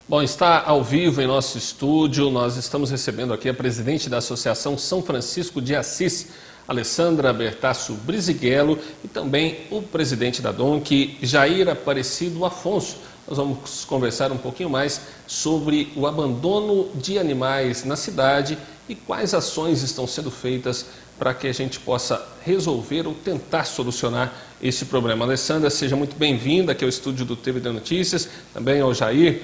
Bom, está ao vivo em nosso estúdio, nós estamos recebendo aqui a presidente da Associação São Francisco de Assis, Alessandra Bertasso Brizighello, e também o presidente da DONC, Jair Aparecido Afonso. Nós vamos conversar um pouquinho mais sobre o abandono de animais na cidade e quais ações estão sendo feitas para que a gente possa resolver ou tentar solucionar esse problema. Alessandra, seja muito bem-vinda aqui ao estúdio do TVD Notícias, também ao Jair,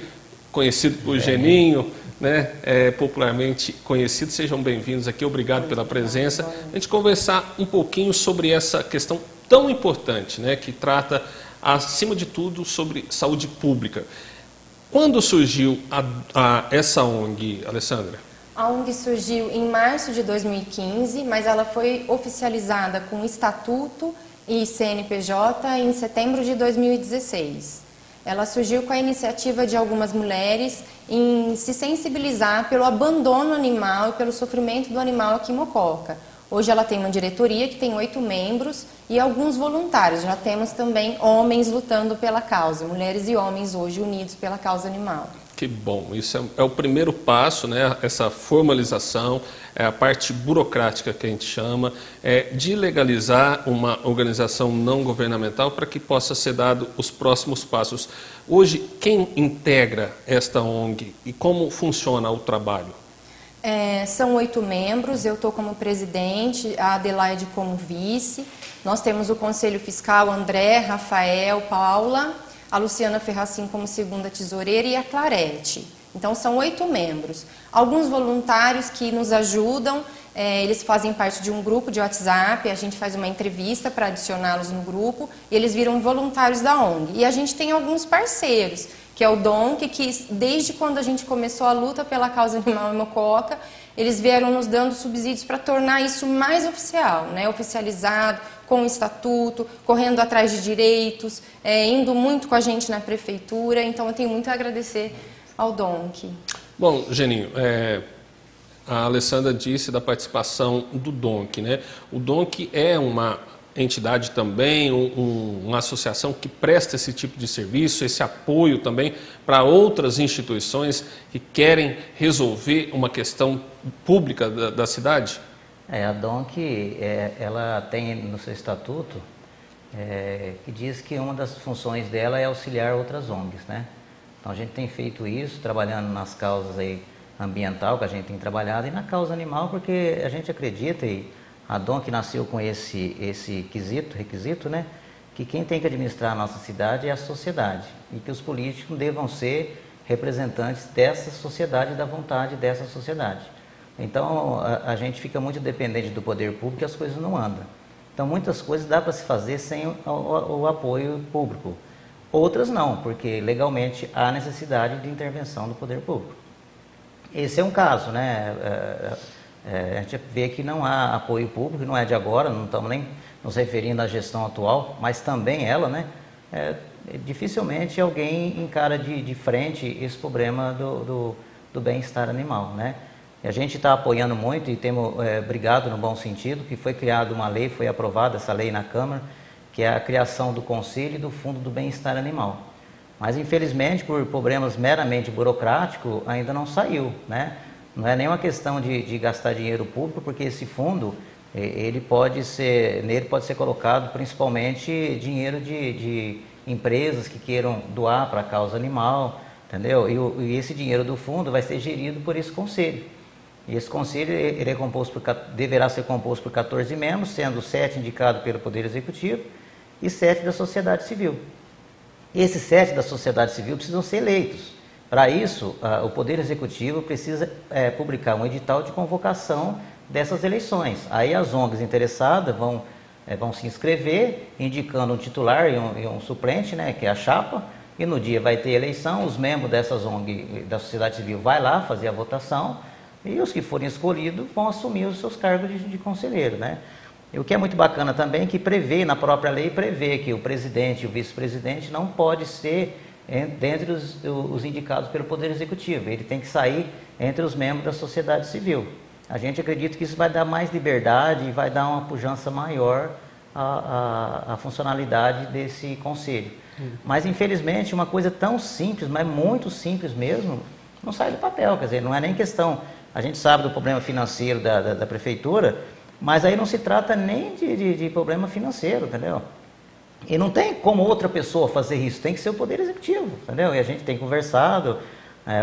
conhecido por Geninho, né? Popularmente conhecido. Sejam bem-vindos aqui, obrigado pela presença. A gente conversar um pouquinho sobre essa questão tão importante, né? Que trata, acima de tudo, sobre saúde pública. Quando surgiu essa ONG, Alessandra? A ONG surgiu em março de 2015, mas ela foi oficializada com estatuto e CNPJ em setembro de 2016. Ela surgiu com a iniciativa de algumas mulheres em se sensibilizar pelo abandono animal e pelo sofrimento do animal aqui em Mococa. Hoje ela tem uma diretoria que tem 8 membros e alguns voluntários. Já temos também homens lutando pela causa, mulheres e homens hoje unidos pela causa animal. Que bom, isso é o primeiro passo, né? Essa formalização, é a parte burocrática que a gente chama, de legalizar uma organização não governamental para que possa ser dado os próximos passos. Hoje, quem integra esta ONG e como funciona o trabalho? São 8 membros, eu estou como presidente, a Adelaide como vice, nós temos o Conselho Fiscal, André, Rafael, Paula, a Luciana Ferracin como segunda tesoureira e a Clarete. Então são 8 membros. Alguns voluntários que nos ajudam, eles fazem parte de um grupo de WhatsApp, a gente faz uma entrevista para adicioná-los no grupo e eles viram voluntários da ONG. E a gente tem alguns parceiros, que é o DONC, que desde quando a gente começou a luta pela causa animal em Mococa, eles vieram nos dando subsídios para tornar isso mais oficial, né? Oficializado, com o estatuto, correndo atrás de direitos, indo muito com a gente na prefeitura. Então eu tenho muito a agradecer ao DONC. Bom, Geninho, a Alessandra disse da participação do DONC, né? O DONC é uma entidade também, uma associação que presta esse tipo de serviço, esse apoio também para outras instituições que querem resolver uma questão pública da cidade? A DONC, ela tem no seu estatuto, que diz que uma das funções dela é auxiliar outras ONGs, né? Então a gente tem feito isso, trabalhando nas causas aí ambiental que a gente tem trabalhado e na causa animal, porque a gente acredita, e a DONC nasceu com esse requisito, né? Que quem tem que administrar a nossa cidade é a sociedade e que os políticos devam ser representantes dessa sociedade, da vontade dessa sociedade. Então, a gente fica muito dependente do poder público e as coisas não andam. Então, muitas coisas dá para se fazer sem o apoio público. Outras não, porque legalmente há necessidade de intervenção do poder público. Esse é um caso, né? A gente vê que não há apoio público, não é de agora, não estamos nem nos referindo à gestão atual, mas também ela, né? Dificilmente alguém encara de frente esse problema do bem-estar animal, né? E a gente está apoiando muito e temos brigado no bom sentido, que foi criada uma lei, foi aprovada essa lei na Câmara, que é a criação do Conselho e do Fundo do Bem-Estar Animal. Mas, infelizmente, por problemas meramente burocráticos, ainda não saiu, né? Não é nenhuma questão de gastar dinheiro público, porque esse fundo, nele pode ser colocado principalmente dinheiro de empresas que queiram doar para a causa animal, entendeu? E esse dinheiro do fundo vai ser gerido por esse conselho. E esse conselho deverá ser composto por 14 membros, sendo 7 indicados pelo Poder Executivo e 7 da sociedade civil. Esses 7 da sociedade civil precisam ser eleitos. Para isso, o Poder Executivo precisa publicar um edital de convocação dessas eleições. Aí as ONGs interessadas vão se inscrever, indicando um titular e um suplente, né, que é a chapa, e no dia vai ter eleição, os membros dessas ONGs da sociedade civil vão lá fazer a votação, e os que forem escolhidos vão assumir os seus cargos de conselheiro, né? E o que é muito bacana também é que na própria lei prevê que o presidente e o vice-presidente não pode ser dentre os indicados pelo Poder Executivo. Ele tem que sair entre os membros da sociedade civil. A gente acredita que isso vai dar mais liberdade e vai dar uma pujança maior a funcionalidade desse conselho. Mas, infelizmente, uma coisa tão simples, mas muito simples mesmo, não sai do papel. Quer dizer, não é nem questão... A gente sabe do problema financeiro da prefeitura, mas aí não se trata nem de problema financeiro, entendeu? E não tem como outra pessoa fazer isso, tem que ser o Poder Executivo, entendeu? E a gente tem conversado,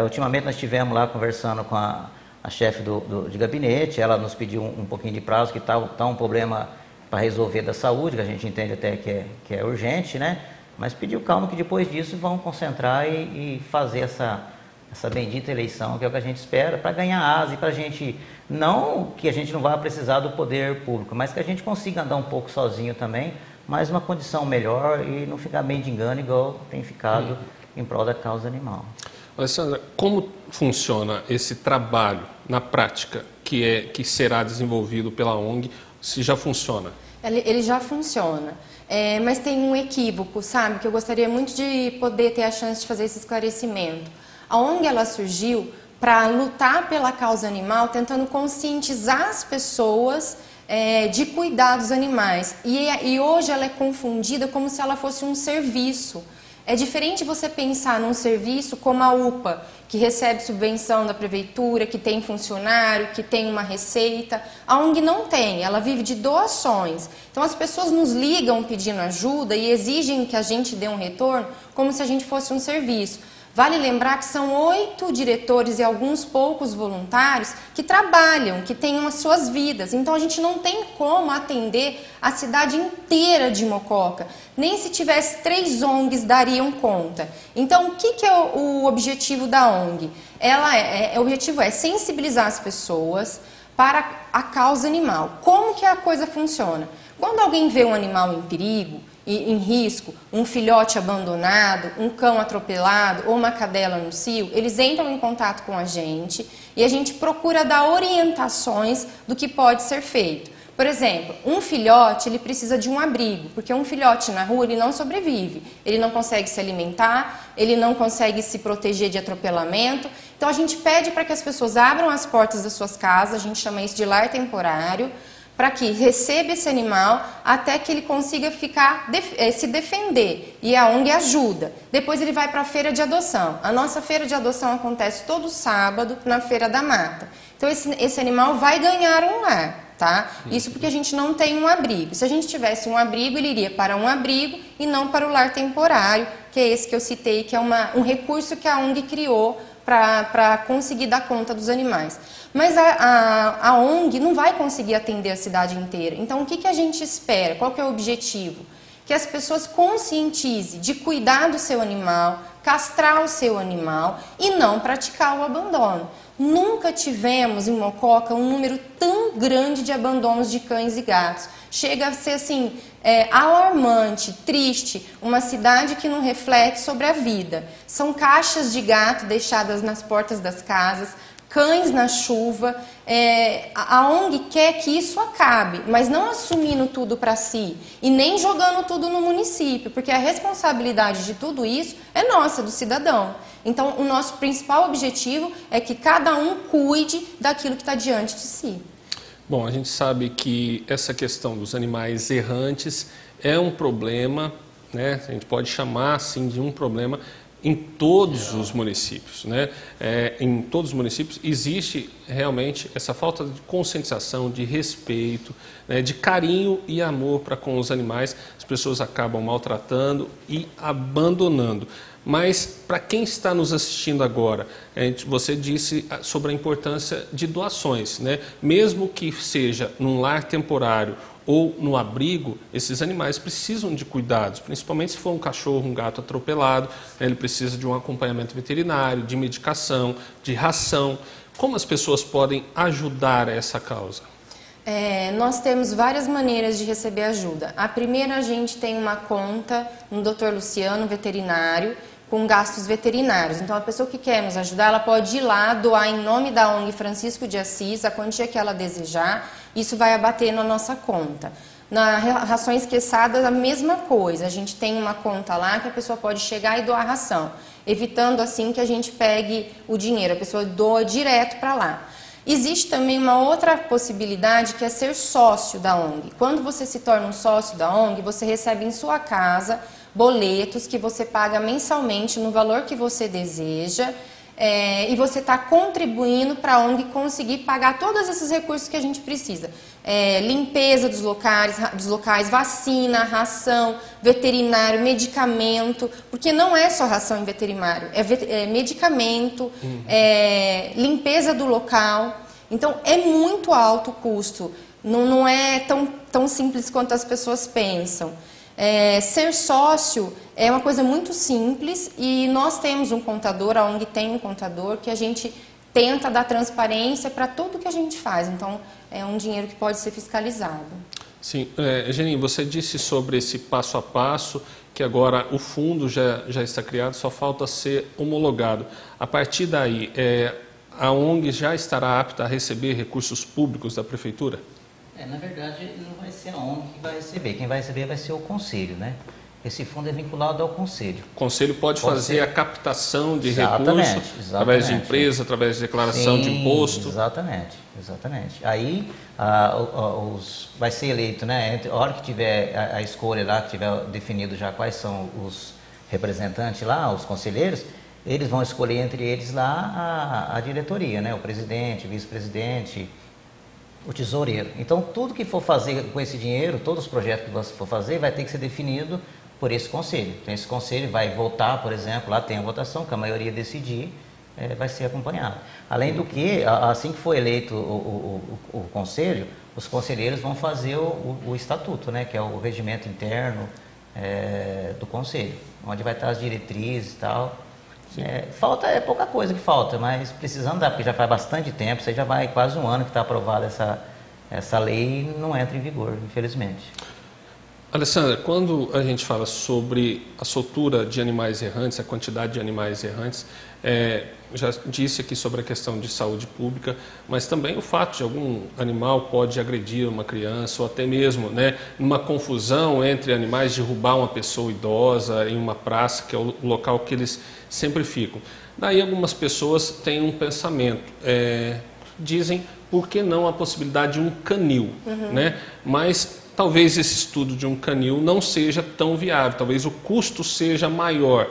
ultimamente nós estivemos lá conversando com a chefe de gabinete, ela nos pediu um pouquinho de prazo, que tá um problema para resolver da saúde, que a gente entende até que é urgente, né? Mas pediu calma que depois disso vão concentrar e fazer essa bendita eleição, que é o que a gente espera, para ganhar asa e para a gente, não que a gente não vá precisar do poder público, mas que a gente consiga andar um pouco sozinho também, mas numa condição melhor e não ficar bem de engano igual tem ficado em prol da causa animal. Alessandra, como funciona esse trabalho na prática que será desenvolvido pela ONG, se já funciona? Ele já funciona, mas tem um equívoco, sabe, que eu gostaria muito de poder ter a chance de fazer esse esclarecimento. A ONG ela surgiu para lutar pela causa animal, tentando conscientizar as pessoas de cuidar dos animais. E hoje ela é confundida como se ela fosse um serviço. É diferente você pensar num serviço como a UPA, que recebe subvenção da prefeitura, que tem funcionário, que tem uma receita. A ONG não tem, ela vive de doações. Então as pessoas nos ligam pedindo ajuda e exigem que a gente dê um retorno como se a gente fosse um serviço. Vale lembrar que são 8 diretores e alguns poucos voluntários que trabalham, que têm as suas vidas. Então a gente não tem como atender a cidade inteira de Mococa. Nem se tivesse 3 ONGs dariam conta. Então o que é o objetivo da ONG? O objetivo é sensibilizar as pessoas para a causa animal. Como que a coisa funciona? Quando alguém vê um animal em perigo, em risco, um filhote abandonado, um cão atropelado ou uma cadela no cio, eles entram em contato com a gente e a gente procura dar orientações do que pode ser feito. Por exemplo, um filhote ele precisa de um abrigo, porque um filhote na rua ele não sobrevive, ele não consegue se alimentar, ele não consegue se proteger de atropelamento. Então a gente pede para que as pessoas abram as portas das suas casas, a gente chama isso de lar temporário, para que receba esse animal até que ele consiga se defender. E a ONG ajuda. Depois ele vai para a feira de adoção. A nossa feira de adoção acontece todo sábado na Feira da Mata. Então esse animal vai ganhar um lar, tá? Isso porque a gente não tem um abrigo. Se a gente tivesse um abrigo, ele iria para um abrigo e não para o lar temporário, que é esse que eu citei, que é um recurso que a ONG criou para conseguir dar conta dos animais. Mas a ONG não vai conseguir atender a cidade inteira. Então, o que a gente espera? Qual que é o objetivo? Que as pessoas conscientizem de cuidar do seu animal, castrar o seu animal e não praticar o abandono. Nunca tivemos em Mococa um número tão grande de abandonos de cães e gatos. Chega a ser assim, alarmante, triste, uma cidade que não reflete sobre a vida. São caixas de gato deixadas nas portas das casas, cães na chuva. A ONG quer que isso acabe, mas não assumindo tudo para si e nem jogando tudo no município, porque a responsabilidade de tudo isso é nossa, do cidadão. Então, o nosso principal objetivo é que cada um cuide daquilo que está diante de si. Bom, a gente sabe que essa questão dos animais errantes é um problema, né? A gente pode chamar assim de um problema em todos os municípios, né? Em todos os municípios existe realmente essa falta de conscientização, de respeito, né? De carinho e amor para com os animais. As pessoas acabam maltratando e abandonando. Mas para quem está nos assistindo agora, você disse sobre a importância de doações, né? Mesmo que seja num lar temporário ou no abrigo, esses animais precisam de cuidados, principalmente se for um cachorro, um gato atropelado, né? Ele precisa de um acompanhamento veterinário, de medicação, de ração. Como as pessoas podem ajudar essa causa? Nós temos várias maneiras de receber ajuda. A primeira, a gente tem uma conta no Dr. Luciano, veterinário, com gastos veterinários. Então, a pessoa que quer nos ajudar, ela pode ir lá, doar em nome da ONG Francisco de Assis, a quantia que ela desejar, isso vai abater na nossa conta. Na Rações Quesada, a mesma coisa, a gente tem uma conta lá que a pessoa pode chegar e doar ração, evitando assim que a gente pegue o dinheiro, a pessoa doa direto para lá. Existe também uma outra possibilidade que é ser sócio da ONG. Quando você se torna um sócio da ONG, você recebe em sua casa boletos que você paga mensalmente no valor que você deseja, e você está contribuindo para a ONG conseguir pagar todos esses recursos que a gente precisa. Limpeza dos locais, vacina, ração, veterinário, medicamento, porque não é só ração em veterinário, é medicamento, limpeza do local. Então é muito alto o custo, não é tão simples quanto as pessoas pensam. Ser sócio é uma coisa muito simples e nós temos um contador, a ONG tem um contador que a gente tenta dar transparência para tudo que a gente faz. Então, é um dinheiro que pode ser fiscalizado. Sim. Geninho, você disse sobre esse passo a passo, que agora o fundo já está criado, só falta ser homologado. A partir daí, a ONG já estará apta a receber recursos públicos da Prefeitura? Na verdade, não vai ser a ONG que vai receber. Quem vai receber vai ser o Conselho, né? Esse fundo é vinculado ao Conselho. O Conselho pode fazer a captação de exatamente, recursos através de empresa, através de declaração de imposto? Exatamente. Aí vai ser eleito, né? A hora que tiver a escolha lá, que tiver definido já quais são os representantes lá, os conselheiros, eles vão escolher entre eles lá a diretoria, né? O presidente, o vice-presidente, o tesoureiro. Então, tudo que for fazer com esse dinheiro, todos os projetos que você for fazer, vai ter que ser definido por esse conselho. Então, esse conselho vai votar, por exemplo, lá tem a votação, que a maioria decidir, vai ser acompanhado. Além do que, assim que for eleito o conselho, os conselheiros vão fazer o estatuto, né, que é o regimento interno do conselho, onde vai estar as diretrizes e tal. Falta pouca coisa que falta, mas precisando dar, porque já faz bastante tempo, você já vai quase um ano que está aprovada essa lei e não entra em vigor, infelizmente. Alessandra, quando a gente fala sobre a soltura de animais errantes, a quantidade de animais errantes, já disse aqui sobre a questão de saúde pública, mas também o fato de algum animal pode agredir uma criança ou até mesmo, né, numa confusão entre animais, derrubar uma pessoa idosa em uma praça, que é o local que eles sempre ficam. Daí algumas pessoas têm um pensamento, dizem, por que não a possibilidade de um canil, né? Mas talvez esse estudo de um canil não seja tão viável, talvez o custo seja maior.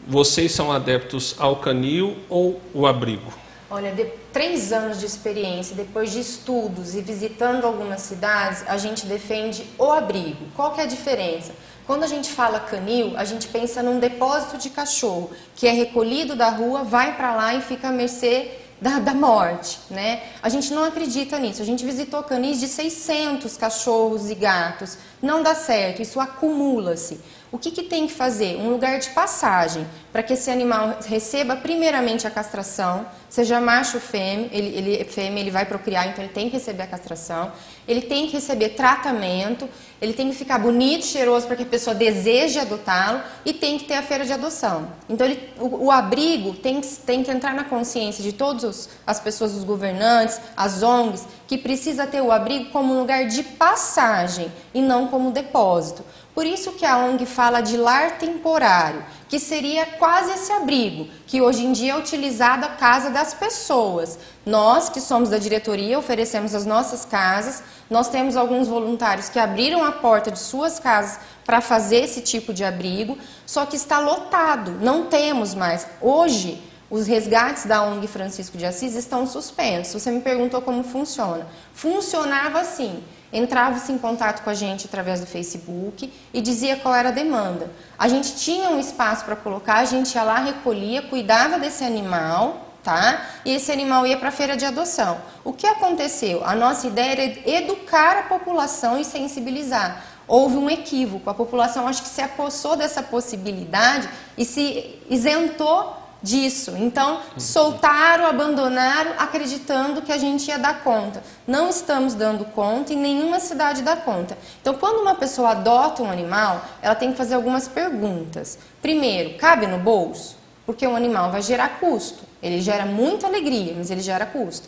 Vocês são adeptos ao canil ou o abrigo? Olha, 3 anos de experiência, depois de estudos e visitando algumas cidades, a gente defende o abrigo. Qual que é a diferença? Quando a gente fala canil, a gente pensa num depósito de cachorro, que é recolhido da rua, vai para lá e fica à mercê da morte, né? A gente não acredita nisso. A gente visitou canis de 600 cachorros e gatos. Não dá certo, isso acumula-se. O que tem que fazer? Um lugar de passagem para que esse animal receba primeiramente a castração, seja macho ou fêmea, ele vai procriar, então ele tem que receber a castração, ele tem que receber tratamento, ele tem que ficar bonito, cheiroso para que a pessoa deseje adotá-lo e tem que ter a feira de adoção. Então o abrigo tem que entrar na consciência de todas as pessoas, os governantes, as ONGs, que precisa ter o abrigo como um lugar de passagem e não como depósito. Por isso que a ONG fala de lar temporário, que seria quase esse abrigo, que hoje em dia é utilizado a casa das pessoas. Nós, que somos da diretoria, oferecemos as nossas casas, nós temos alguns voluntários que abriram a porta de suas casas para fazer esse tipo de abrigo, só que está lotado, não temos mais. Hoje, os resgates da ONG Francisco de Assis estão suspensos. Você me perguntou como funciona. Funcionava assim. Entrava-se em contato com a gente através do Facebook e dizia qual era a demanda. A gente tinha um espaço para colocar, a gente ia lá, recolhia, cuidava desse animal, tá? E esse animal ia para a feira de adoção. O que aconteceu? A nossa ideia era educar a população e sensibilizar. Houve um equívoco, a população acho que se apossou dessa possibilidade e se isentou disso. Então, soltaram, abandonaram, acreditando que a gente ia dar conta. Não estamos dando conta e nenhuma cidade dá conta. Então, quando uma pessoa adota um animal, ela tem que fazer algumas perguntas. Primeiro, cabe no bolso? Porque um animal vai gerar custo. Ele gera muita alegria, mas ele gera custo.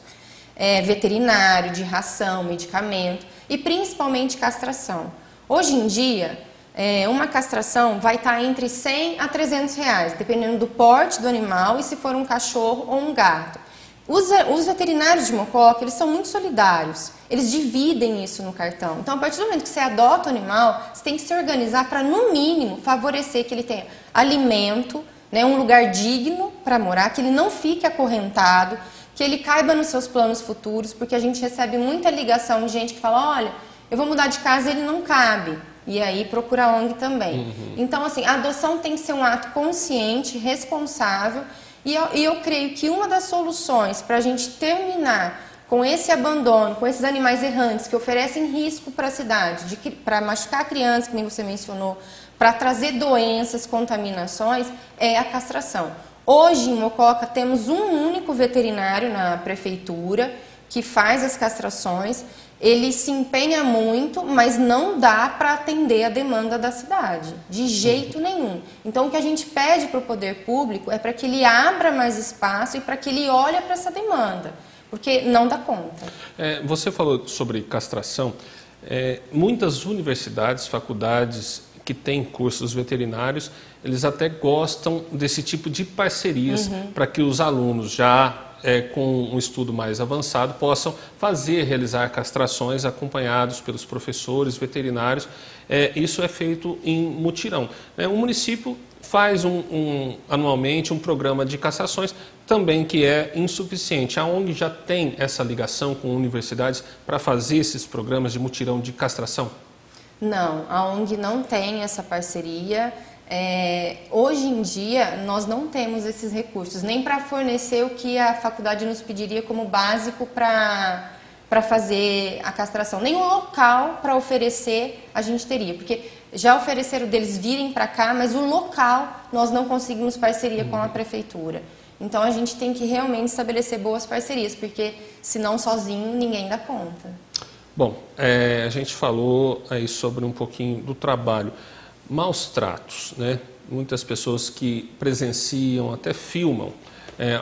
Veterinário, de ração, medicamento e principalmente castração. Hoje em dia, uma castração vai estar entre 100 a 300 reais, dependendo do porte do animal e se for um cachorro ou um gato. Os veterinários de Mococa, eles são muito solidários, eles dividem isso no cartão. Então, a partir do momento que você adota o animal, você tem que se organizar para, no mínimo, favorecer que ele tenha alimento, né, um lugar digno para morar, que ele não fique acorrentado, que ele caiba nos seus planos futuros, porque a gente recebe muita ligação de gente que fala, olha, eu vou mudar de casa e ele não cabe. E aí procura a ONG também. Então, assim, a adoção tem que ser um ato consciente, responsável, e eu creio que uma das soluções para a gente terminar com esse abandono, com esses animais errantes que oferecem risco para a cidade, para machucar a criança, que nem você mencionou, para trazer doenças, contaminações, é a castração. Hoje, em Mococa, temos um único veterinário na prefeitura que faz as castrações. Ele se empenha muito, mas não dá para atender a demanda da cidade, de jeito nenhum. Então, o que a gente pede para o poder público é para que ele abra mais espaço e para que ele olhe para essa demanda, porque não dá conta. Você falou sobre castração. Muitas universidades, faculdades que têm cursos veterinários, eles até gostam desse tipo de parcerias para que os alunos já com um estudo mais avançado possam realizar castrações acompanhados pelos professores veterinários. Isso é feito em mutirão. O município faz anualmente um programa de castrações também que é insuficiente. A ONG já tem essa ligação com universidades para fazer esses programas de mutirão de castração? Não, a ONG não tem essa parceria. Hoje em dia, nós não temos esses recursos, nem para fornecer o que a faculdade nos pediria como básico para fazer a castração. Nem um local para oferecer a gente teria, porque já ofereceram deles virem para cá, mas o local nós não conseguimos parceria com a prefeitura. Então a gente tem que realmente estabelecer boas parcerias, porque senão sozinho ninguém dá conta. Bom, a gente falou aí sobre um pouquinho do trabalho. Maus tratos, né? Muitas pessoas que presenciam, até filmam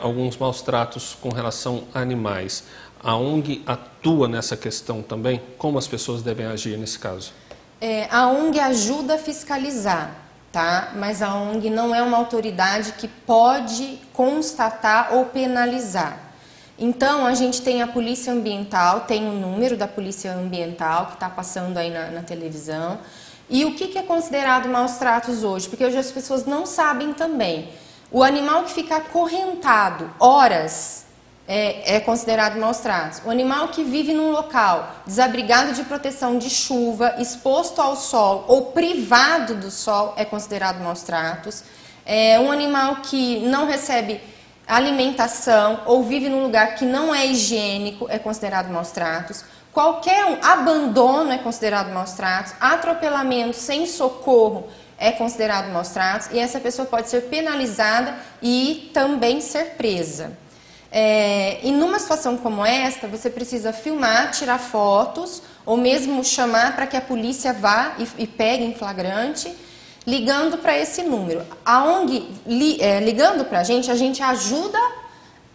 alguns maus tratos com relação a animais. A ONG atua nessa questão também? Como as pessoas devem agir nesse caso? A ONG ajuda a fiscalizar, tá? Mas a ONG não é uma autoridade que pode constatar ou penalizar. Então, a gente tem a Polícia Ambiental, tem o número da Polícia Ambiental que está passando aí na televisão. E o que é considerado maus tratos hoje? Porque hoje as pessoas não sabem também. O animal que fica acorrentado horas é considerado maus tratos. O animal que vive num local desabrigado de proteção de chuva, exposto ao sol ou privado do sol é considerado maus tratos. Um animal que não recebe alimentação ou vive num lugar que não é higiênico é considerado maus tratos. Qualquer abandono é considerado maus tratos, atropelamento sem socorro é considerado maus tratos e essa pessoa pode ser penalizada e também ser presa. E numa situação como esta, você precisa filmar, tirar fotos ou mesmo chamar para que a polícia vá e pegue em flagrante, ligando para esse número. A ONG, ligando para a gente ajuda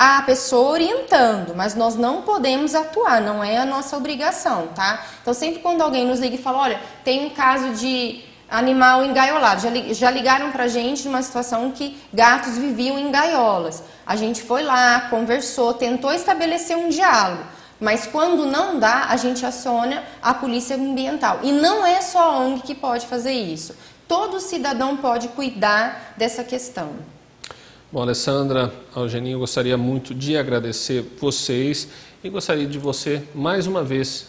a pessoa orientando, mas nós não podemos atuar, não é a nossa obrigação, tá? Então, sempre quando alguém nos liga e fala, olha, tem um caso de animal engaiolado, já ligaram pra gente numa situação que gatos viviam em gaiolas. A gente foi lá, conversou, tentou estabelecer um diálogo, mas quando não dá, a gente aciona a Polícia Ambiental. E não é só a ONG que pode fazer isso. Todo cidadão pode cuidar dessa questão. Bom, Alessandra, Algeninho, eu gostaria muito de agradecer vocês e gostaria de você, mais uma vez,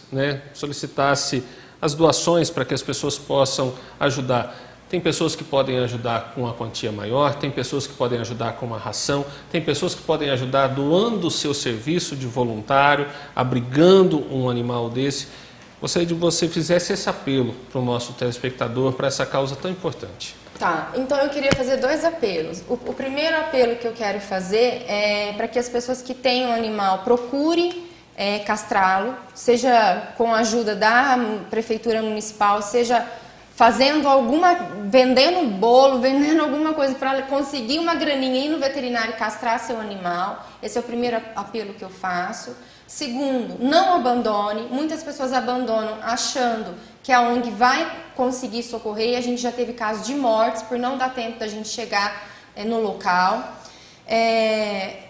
solicitasse as doações para que as pessoas possam ajudar. Tem pessoas que podem ajudar com uma quantia maior, tem pessoas que podem ajudar com uma ração, tem pessoas que podem ajudar doando o seu serviço de voluntário, abrigando um animal desse. Gostaria de que você fizesse esse apelo para o nosso telespectador, para essa causa tão importante. Tá, então eu queria fazer 2 apelos. O primeiro apelo que eu quero fazer é para que as pessoas que têm um animal procurem castrá-lo, seja com a ajuda da Prefeitura Municipal, seja vendendo bolo, vendendo alguma coisa para conseguir uma graninha e ir no veterinário castrar seu animal. Esse é o primeiro apelo que eu faço. Segundo, não abandone. Muitas pessoas abandonam achando que a ONG vai conseguir socorrer e a gente já teve casos de mortes por não dar tempo da gente chegar no local.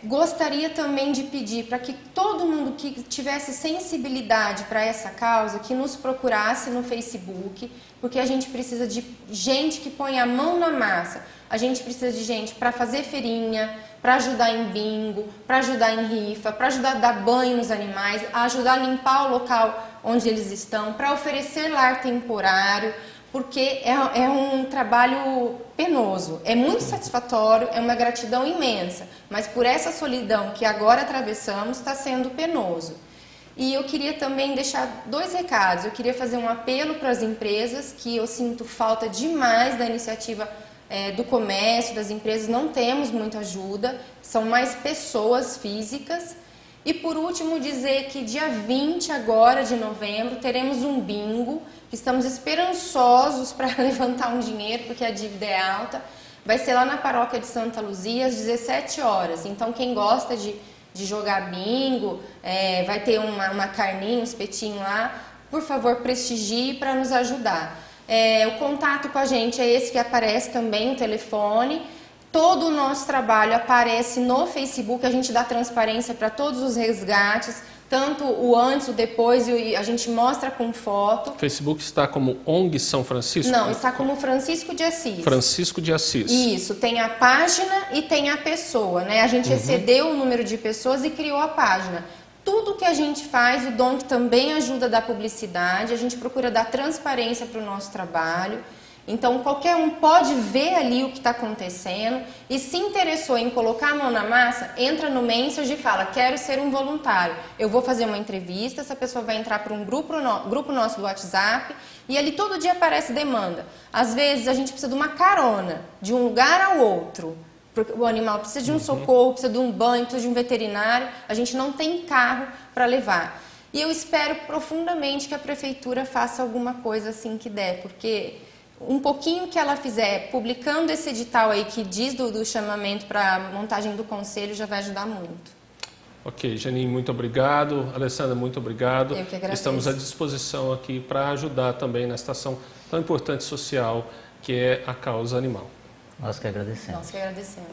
Gostaria também de pedir para que todo mundo que tivesse sensibilidade para essa causa, que nos procurasse no Facebook, porque a gente precisa de gente que põe a mão na massa, a gente precisa de gente para fazer feirinha, para ajudar em bingo, para ajudar em rifa, para ajudar a dar banho nos animais, a ajudar a limpar o local onde eles estão, para oferecer lar temporário, porque é um trabalho penoso, é muito satisfatório, é uma gratidão imensa, mas por essa solidão que agora atravessamos está sendo penoso. E eu queria também deixar 2 recados. Eu queria fazer um apelo para as empresas, que eu sinto falta demais da iniciativa do comércio, das empresas, não temos muita ajuda, são mais pessoas físicas. E por último dizer que dia 20 agora de novembro teremos um bingo, que estamos esperançosos para levantar um dinheiro, porque a dívida é alta. Vai ser lá na paróquia de Santa Luzia às 17 horas. Então quem gosta de jogar bingo, vai ter uma carninha, um espetinho lá, por favor prestigie para nos ajudar. O contato com a gente é esse que aparece também, o telefone. Todo o nosso trabalho aparece no Facebook, a gente dá transparência para todos os resgates, tanto o antes, o depois, e a gente mostra com foto. O Facebook está como ONG São Francisco? Não, está como Francisco de Assis. Francisco de Assis. Isso, tem a página e tem a pessoa, né? A gente excedeu o número de pessoas e criou a página. Tudo que a gente faz, o DONC também ajuda a dar publicidade, a gente procura dar transparência para o nosso trabalho. Então qualquer um pode ver ali o que está acontecendo e se interessou em colocar a mão na massa, entra no Message e fala, quero ser um voluntário. Eu vou fazer uma entrevista, essa pessoa vai entrar para um grupo nosso do WhatsApp e ali todo dia aparece demanda. Às vezes a gente precisa de uma carona, de um lugar ao outro. O animal precisa de um socorro, precisa de um banho, precisa de um veterinário, a gente não tem carro para levar. E eu espero profundamente que a prefeitura faça alguma coisa assim que der, porque um pouquinho que ela fizer, publicando esse edital aí que diz do chamamento para a montagem do conselho, já vai ajudar muito. Ok, Janine, muito obrigado. Alessandra, muito obrigado. Eu que agradeço. Estamos à disposição aqui para ajudar também nesta ação tão importante social que é a causa animal. Nós que agradecemos. Nós que agradecemos.